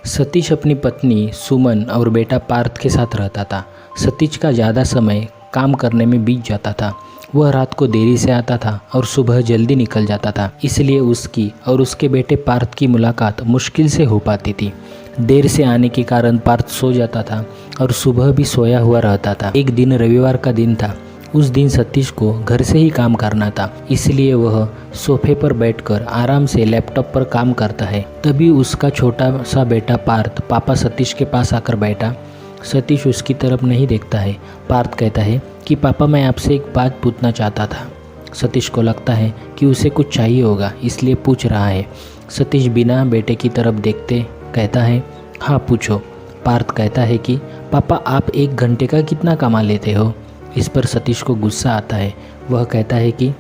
सतीश अपनी पत्नी सुमन और बेटा पार्थ के साथ रहता था। सतीश का ज़्यादा समय काम करने में बीत जाता था। वह रात को देरी से आता था और सुबह जल्दी निकल जाता था, इसलिए उसकी और उसके बेटे पार्थ की मुलाकात मुश्किल से हो पाती थी। देर से आने के कारण पार्थ सो जाता था और सुबह भी सोया हुआ रहता था। एक दिन रविवार का दिन था। उस दिन सतीश को घर से ही काम करना था, इसलिए वह सोफे पर बैठकर आराम से लैपटॉप पर काम करता है। तभी उसका छोटा सा बेटा पार्थ पापा सतीश के पास आकर बैठा। सतीश उसकी तरफ नहीं देखता है। पार्थ कहता है कि पापा, मैं आपसे एक बात पूछना चाहता था। सतीश को लगता है कि उसे कुछ चाहिए होगा, इसलिए पूछ रहा है। सतीश बिना बेटे की तरफ देखते कहता है, हाँ पूछो। पार्थ कहता है कि पापा, आप 1 घंटे का कितना कमा लेते हो? इस पर सतीश को गुस्सा आता है। वह कहता है कि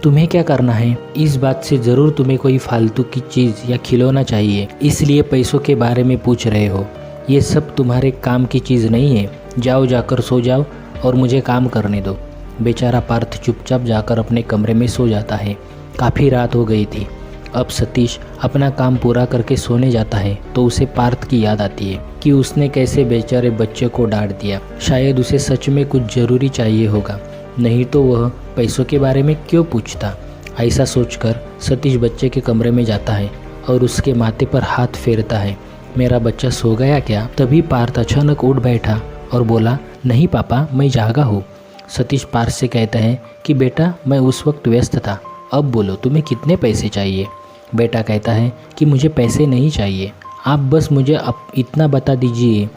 तुम्हें क्या करना है? इस बात से ज़रूर तुम्हें कोई फालतू की चीज़ या खिलौना चाहिए, इसलिए पैसों के बारे में पूछ रहे हो। ये सब तुम्हारे काम की चीज़ नहीं है। जाओ, जाकर सो जाओ और मुझे काम करने दो। बेचारा पार्थ चुपचाप जाकर अपने कमरे में सो जाता है। काफ़ी रात हो गई थी। अब सतीश अपना काम पूरा करके सोने जाता है तो उसे पार्थ की याद आती है कि उसने कैसे बेचारे बच्चे को डांट दिया। शायद उसे सच में कुछ ज़रूरी चाहिए होगा, नहीं तो वह पैसों के बारे में क्यों पूछता। ऐसा सोचकर सतीश बच्चे के कमरे में जाता है और उसके माथे पर हाथ फेरता है। मेरा बच्चा सो गया क्या? तभी पार्थ अचानक उठ बैठा और बोला, नहीं पापा, मैं जागा हूँ। सतीश पार्थ से कहता है कि बेटा, मैं उस वक्त व्यस्त था। अब बोलो, तुम्हें कितने पैसे चाहिए? बेटा कहता है कि मुझे पैसे नहीं चाहिए, आप बस मुझे अब इतना बता दीजिए,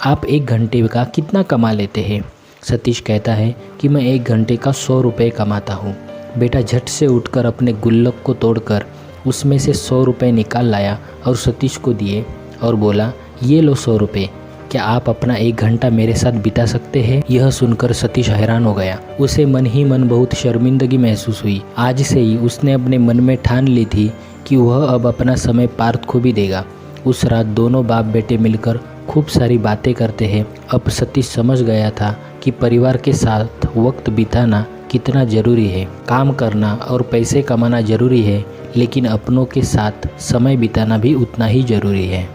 आप 1 घंटे का कितना कमा लेते हैं? सतीश कहता है कि मैं 1 घंटे का 100 रुपये कमाता हूँ। बेटा झट से उठकर अपने गुल्लक को तोड़कर उसमें से 100 रुपये निकाल लाया और सतीश को दिए और बोला, ये लो 100 रुपये, क्या आप अपना 1 घंटा मेरे साथ बिता सकते हैं? यह सुनकर सतीश हैरान हो गया। उसे मन ही मन बहुत शर्मिंदगी महसूस हुई। आज से ही उसने अपने मन में ठान ली थी कि वह अब अपना समय पार्थ को भी देगा। उस रात दोनों बाप बेटे मिलकर खूब सारी बातें करते हैं। अब सतीश समझ गया था कि परिवार के साथ वक्त बिताना कितना ज़रूरी है। काम करना और पैसे कमाना ज़रूरी है, लेकिन अपनों के साथ समय बिताना भी उतना ही ज़रूरी है।